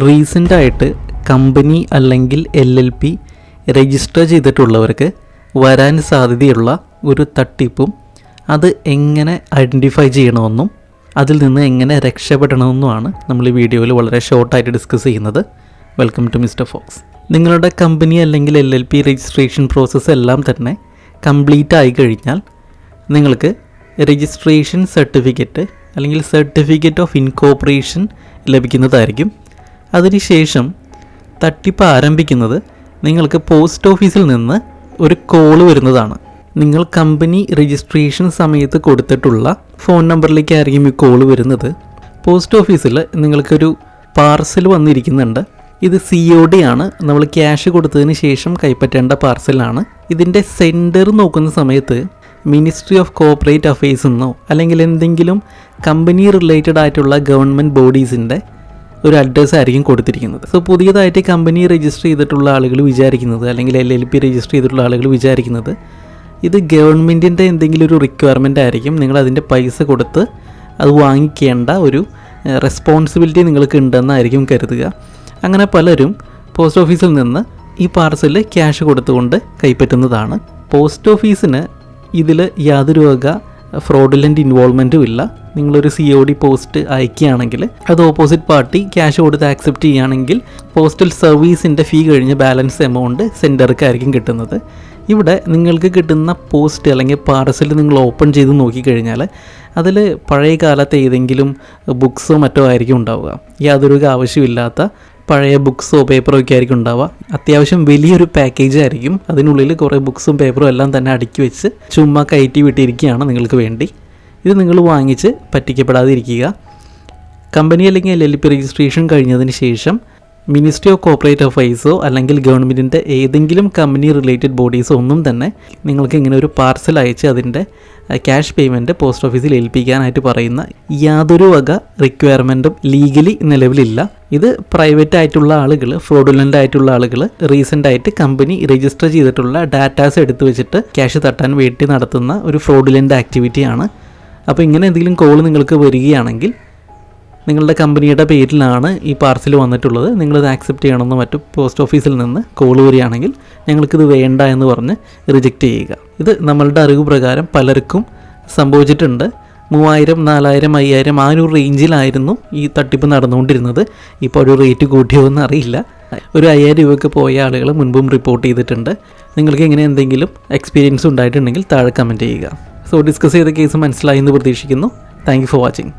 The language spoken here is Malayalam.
റീസെൻ്റായിട്ട് കമ്പനി അല്ലെങ്കിൽ LLP രജിസ്റ്റർ ചെയ്തിട്ടുള്ളവർക്ക് വരാൻ സാധ്യതയുള്ള ഒരു തട്ടിപ്പും അത് എങ്ങനെ ഐഡൻറ്റിഫൈ ചെയ്യണമെന്നും അതിൽ നിന്ന് എങ്ങനെ രക്ഷപ്പെടണമെന്നുമാണ് നമ്മൾ ഈ വീഡിയോയിൽ വളരെ ഷോർട്ടായിട്ട് ഡിസ്കസ് ചെയ്യുന്നത്. Welcome to mister Fox. നിങ്ങളുടെ കമ്പനി അല്ലെങ്കിൽ LLP രജിസ്ട്രേഷൻ പ്രോസസ്സ് എല്ലാം തന്നെ കംപ്ലീറ്റ് ആയി കഴിഞ്ഞാൽ നിങ്ങൾക്ക് രജിസ്ട്രേഷൻ സർട്ടിഫിക്കറ്റ് അല്ലെങ്കിൽ സർട്ടിഫിക്കറ്റ് ഓഫ് ഇൻകോർപ്പറേഷൻ ലഭിക്കുന്നതായിരിക്കും. അതിനുശേഷം തട്ടിപ്പ് ആരംഭിക്കുന്നത് നിങ്ങൾക്ക് പോസ്റ്റ് ഓഫീസിൽ നിന്ന് ഒരു കോള് വരുന്നതാണ്. നിങ്ങൾ കമ്പനി രജിസ്ട്രേഷൻ സമയത്ത് കൊടുത്തിട്ടുള്ള ഫോൺ നമ്പറിലേക്കായിരിക്കും ഈ കോള് വരുന്നത്. പോസ്റ്റ് ഓഫീസിൽ നിങ്ങൾക്കൊരു പാർസൽ വന്നിരിക്കുന്നുണ്ട്. ഇത് COD ആണ്, നമ്മൾ ക്യാഷ് കൊടുത്തതിന് ശേഷം കൈപ്പറ്റേണ്ട പാർസലാണ്. ഇതിൻ്റെ സെൻറ്റർ നോക്കുന്ന സമയത്ത് മിനിസ്ട്രി ഓഫ് കോർപ്പറേറ്റ് അഫയേഴ്സ് എന്നോ അല്ലെങ്കിൽ എന്തെങ്കിലും കമ്പനി റിലേറ്റഡ് ആയിട്ടുള്ള ഗവൺമെൻറ് ബോഡീസിൻ്റെ ഒരു അഡ്രസ്സ് ആയിരിക്കും കൊടുത്തിരിക്കുന്നത്. സോ പുതിയതായിട്ട് കമ്പനി രജിസ്റ്റർ ചെയ്തിട്ടുള്ള ആളുകൾ വിചാരിക്കുന്നത് അല്ലെങ്കിൽ LLP രജിസ്റ്റർ ചെയ്തിട്ടുള്ള ആളുകൾ വിചാരിക്കുന്നത് ഇത് ഗവൺമെൻറ്റിൻ്റെ എന്തെങ്കിലും ഒരു റിക്വയർമെൻ്റ് ആയിരിക്കും. നിങ്ങൾ അതിൻ്റെ പൈസ കൊടുത്ത് അത് വാങ്ങിക്കേണ്ട ഒരു റെസ്പോൺസിബിലിറ്റി നിങ്ങൾക്ക് ഉണ്ടെന്നായിരിക്കും കരുതുക. അങ്ങനെ പലരും പോസ്റ്റ് ഓഫീസിൽ നിന്ന് ഈ പാർസൽ ക്യാഷ് കൊടുത്തുകൊണ്ട് കൈപ്പറ്റുന്നതാണ്. പോസ്റ്റ് ഓഫീസിന് ഇതിൽ യാതൊരു വക ഫ്രോഡുലൻ്റ് ഇൻവോൾവ്മെൻറ്റും ഇല്ല. നിങ്ങളൊരു COD പോസ്റ്റ് അയക്കുകയാണെങ്കിൽ അത് ഓപ്പോസിറ്റ് പാർട്ടി ക്യാഷ് കൊടുത്ത് ആക്സെപ്റ്റ് ചെയ്യുകയാണെങ്കിൽ പോസ്റ്റൽ സർവീസിൻ്റെ ഫീ കഴിഞ്ഞ് ബാലൻസ് എമൗണ്ട് സെൻറ്റർക്കായിരിക്കും കിട്ടുന്നത്. ഇവിടെ നിങ്ങൾക്ക് കിട്ടുന്ന പോസ്റ്റ് അല്ലെങ്കിൽ പാർസൽ നിങ്ങൾ ഓപ്പൺ ചെയ്ത് നോക്കിക്കഴിഞ്ഞാൽ അതിൽ പഴയ കാലത്തെ ഏതെങ്കിലും ബുക്സോ മറ്റോ ആയിരിക്കും ഉണ്ടാവുക. യാതൊരു ആവശ്യമില്ലാത്ത പഴയ ബുക്സോ പേപ്പറോ ഒക്കെ ആയിരിക്കും ഉണ്ടാവുക. അത്യാവശ്യം വലിയൊരു പാക്കേജ് ആയിരിക്കും. അതിനുള്ളിൽ കുറേ ബുക്സും പേപ്പറും എല്ലാം തന്നെ അടുക്കി വെച്ച് ചുമ്മാ കയറ്റി വിട്ടിരിക്കുകയാണ് നിങ്ങൾക്ക് വേണ്ടി. ഇത് നിങ്ങൾ വാങ്ങിച്ച് പറ്റിക്കപ്പെടാതിരിക്കുക. കമ്പനി അല്ലെങ്കിൽ LLP രജിസ്ട്രേഷൻ കഴിഞ്ഞതിന് ശേഷം മിനിസ്ട്രി ഓഫ് കോർപ്പറേറ്റ് അഫയേഴ്സോ അല്ലെങ്കിൽ ഗവൺമെൻറ്റിൻ്റെ ഏതെങ്കിലും കമ്പനി റിലേറ്റഡ് ബോഡീസോ ഒന്നും തന്നെ നിങ്ങൾക്ക് ഇങ്ങനെ ഒരു പാർസൽ അയച്ച് അതിൻ്റെ ക്യാഷ് പേയ്മെൻറ്റ് പോസ്റ്റ് ഓഫീസിൽ ഏൽപ്പിക്കാനായിട്ട് പറയുന്ന യാതൊരു വക റിക്വയർമെൻറ്റും ലീഗലി നിലവിലില്ല. ഇത് പ്രൈവറ്റ് ആയിട്ടുള്ള ആളുകൾ, ഫ്രോഡുലൻ്റ് ആയിട്ടുള്ള ആളുകൾ റീസെൻ്റായിട്ട് കമ്പനി രജിസ്റ്റർ ചെയ്തിട്ടുള്ള ഡാറ്റാസ് എടുത്തു വെച്ചിട്ട് ക്യാഷ് തട്ടാൻ വേണ്ടി നടത്തുന്ന ഒരു ഫ്രോഡുലൻ്റ് ആക്ടിവിറ്റിയാണ്. അപ്പോൾ ഇങ്ങനെ എന്തെങ്കിലും കോൾ നിങ്ങൾക്ക് വരികയാണെങ്കിൽ നിങ്ങളുടെ കമ്പനിയുടെ പേരിലാണ് ഈ പാർസൽ വന്നിട്ടുള്ളത്, നിങ്ങളത് ആക്സെപ്റ്റ് ചെയ്യണമെന്ന് മറ്റു പോസ്റ്റ് ഓഫീസിൽ നിന്ന് കോൾ വരികയാണെങ്കിൽ ഞങ്ങൾക്കിത് വേണ്ട എന്ന് പറഞ്ഞ് റിജക്റ്റ് ചെയ്യുക. ഇത് നമ്മളുടെ അറിവ് പ്രകാരം പലർക്കും സംഭവിച്ചിട്ടുണ്ട്. 3000, 4000, 5000 ആ ഒരു റേഞ്ചിലായിരുന്നു ഈ തട്ടിപ്പ് നടന്നുകൊണ്ടിരുന്നത്. ഇപ്പോൾ ഒരു റേറ്റ് കൂട്ടിയോ എന്ന് അറിയില്ല. ഒരു 5000 രൂപയ്ക്ക് പോയ ആളുകൾ മുൻപും റിപ്പോർട്ട് ചെയ്തിട്ടുണ്ട്. നിങ്ങൾക്ക് ഇങ്ങനെ എന്തെങ്കിലും എക്സ്പീരിയൻസ് ഉണ്ടായിട്ടുണ്ടെങ്കിൽ താഴെ കമൻറ്റ് ചെയ്യുക. സോ ഡിസ്കസ് ചെയ്ത കേസ് മനസ്സിലായി എന്ന് പ്രതീക്ഷിക്കുന്നു. Thank you for watching.